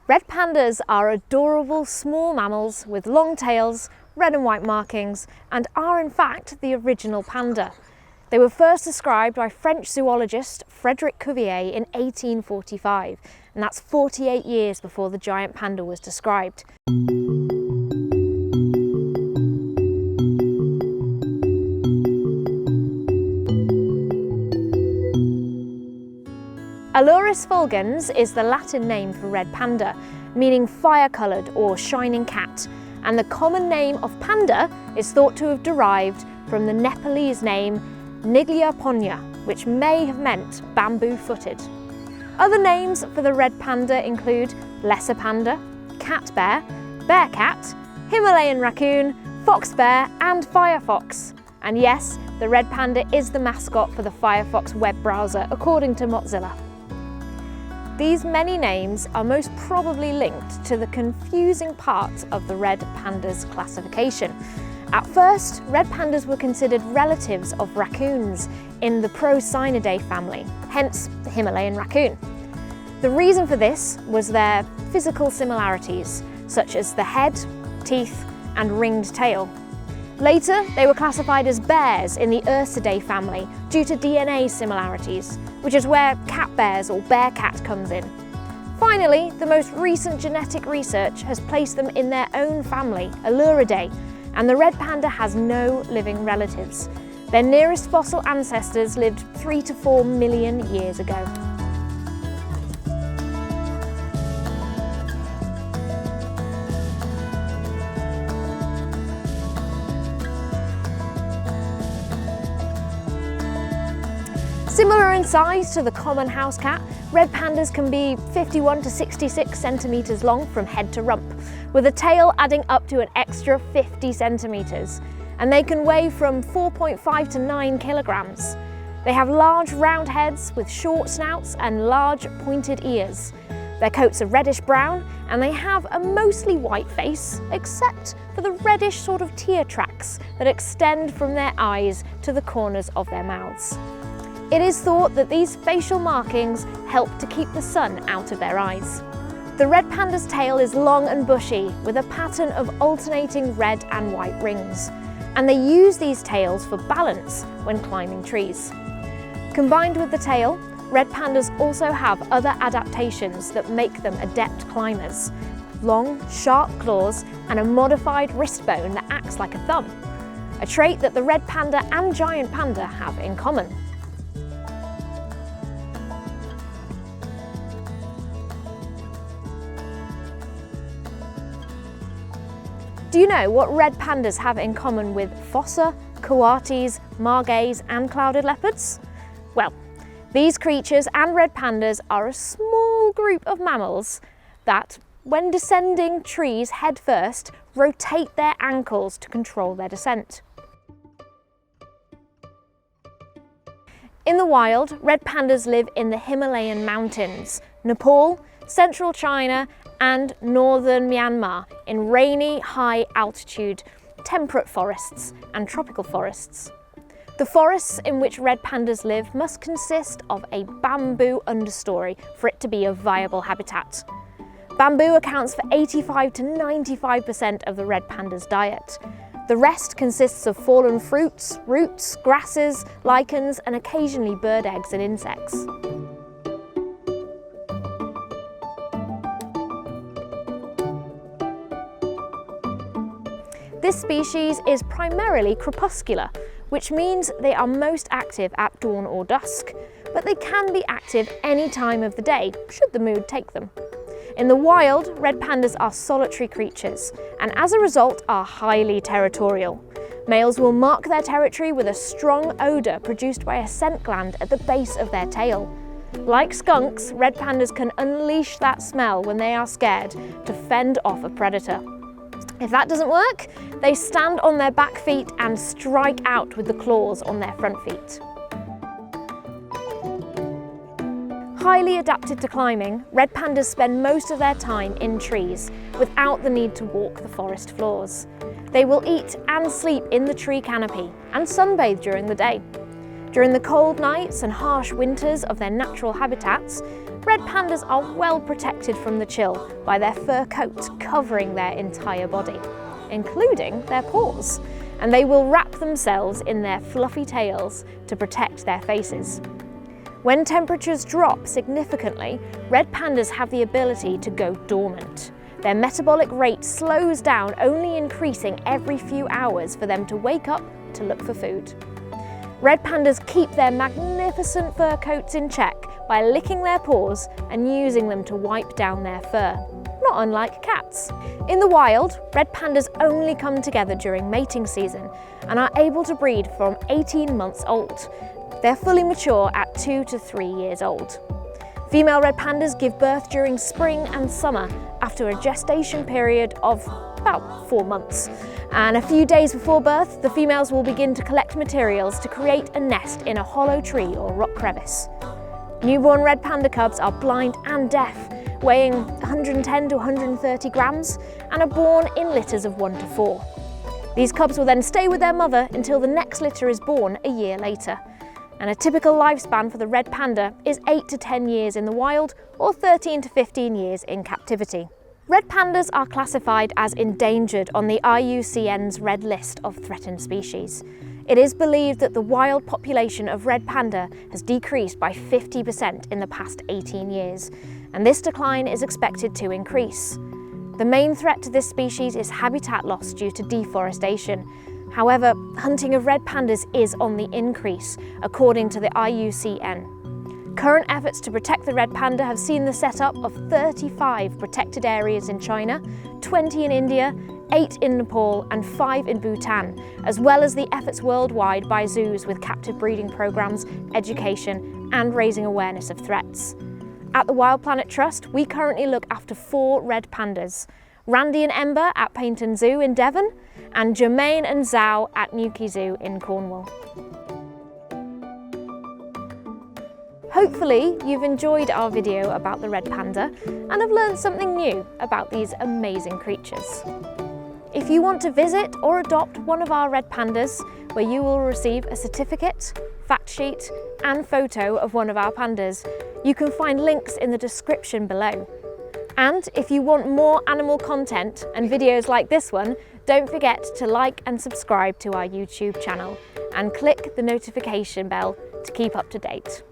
Red pandas are adorable small mammals with long tails, red and white markings, and are in fact the original panda. They were first described by French zoologist Frédéric Cuvier in 1845, and that's 48 years before the giant panda was described. Ailurus fulgens is the Latin name for red panda, meaning fire-coloured or shining cat, and the common name of panda is thought to have derived from the Nepalese name Niglia, which may have meant bamboo-footed. Other names for the red panda include lesser panda, cat bear, bear cat, Himalayan raccoon, fox bear and firefox. And yes, the red panda is the mascot for the Firefox web browser, according to Mozilla. These many names are most probably linked to the confusing part of the red pandas classification. At first, red pandas were considered relatives of raccoons in the Procinidae family, hence the Himalayan raccoon. The reason for this was their physical similarities, such as the head, teeth, and ringed tail. Later, they were classified as bears in the Ursidae family due to DNA similarities, which is where cat bears or bear cat comes in. Finally, the most recent genetic research has placed them in their own family, Ailuridae, and the red panda has no living relatives. Their nearest fossil ancestors lived 3 to 4 million years ago. Similar in size to the common house cat, red pandas can be 51 to 66 centimetres long from head to rump, with a tail adding up to an extra 50 centimetres. And they can weigh from 4.5 to 9 kilograms. They have large round heads with short snouts and large pointed ears. Their coats are reddish brown and they have a mostly white face, except for the reddish sort of tear tracks that extend from their eyes to the corners of their mouths. It is thought that these facial markings help to keep the sun out of their eyes. The red panda's tail is long and bushy with a pattern of alternating red and white rings, and they use these tails for balance when climbing trees. Combined with the tail, red pandas also have other adaptations that make them adept climbers. Long, sharp claws and a modified wrist bone that acts like a thumb, a trait that the red panda and giant panda have in common. Do you know what red pandas have in common with fossa, coatis, margays and clouded leopards? Well, these creatures and red pandas are a small group of mammals that, when descending trees head first, rotate their ankles to control their descent. In the wild, red pandas live in the Himalayan mountains, Nepal, central China and northern Myanmar in rainy, high-altitude, temperate forests and tropical forests. The forests in which red pandas live must consist of a bamboo understory for it to be a viable habitat. Bamboo accounts for 85 to 95% of the red panda's diet. The rest consists of fallen fruits, roots, grasses, lichens and occasionally bird eggs and insects. This species is primarily crepuscular, which means they are most active at dawn or dusk, but they can be active any time of the day, should the mood take them. In the wild, red pandas are solitary creatures, and as a result are highly territorial. Males will mark their territory with a strong odour produced by a scent gland at the base of their tail. Like skunks, red pandas can unleash that smell when they are scared to fend off a predator. If that doesn't work, they stand on their back feet and strike out with the claws on their front feet. Highly adapted to climbing, red pandas spend most of their time in trees without the need to walk the forest floors. They will eat and sleep in the tree canopy and sunbathe during the day. During the cold nights and harsh winters of their natural habitats, Red pandas are well protected from the chill by their fur coat covering their entire body, including their paws, and they will wrap themselves in their fluffy tails to protect their faces. When temperatures drop significantly, red pandas have the ability to go dormant. Their metabolic rate slows down, only increasing every few hours for them to wake up to look for food. Red pandas keep their magnificent fur coats in check by licking their paws and using them to wipe down their fur, not unlike cats. In the wild, red pandas only come together during mating season and are able to breed from 18 months old. They're fully mature at 2 to 3 years old. Female red pandas give birth during spring and summer after a gestation period of about 4 months. And a few days before birth, the females will begin to collect materials to create a nest in a hollow tree or rock crevice. Newborn red panda cubs are blind and deaf, weighing 110 to 130 grams, and are born in litters of 1 to 4. These cubs will then stay with their mother until the next litter is born a year later. And a typical lifespan for the red panda is 8 to 10 years in the wild or 13 to 15 years in captivity. Red pandas are classified as endangered on the IUCN's Red List of Threatened Species. It is believed that the wild population of red panda has decreased by 50% in the past 18 years, and this decline is expected to increase. The main threat to this species is habitat loss due to deforestation. However, hunting of red pandas is on the increase, according to the IUCN. Current efforts to protect the red panda have seen the setup of 35 protected areas in China, 20 in India, 8 in Nepal and 5 in Bhutan, as well as the efforts worldwide by zoos with captive breeding programs, education and raising awareness of threats. At the Wild Planet Trust, we currently look after 4 red pandas, Randy and Ember at Paignton Zoo in Devon, and Jermaine and Zhao at Newquay Zoo in Cornwall. Hopefully you've enjoyed our video about the red panda and have learned something new about these amazing creatures. If you want to visit or adopt one of our red pandas, where you will receive a certificate, fact sheet and photo of one of our pandas, you can find links in the description below. And if you want more animal content and videos like this one, don't forget to like and subscribe to our YouTube channel and click the notification bell to keep up to date.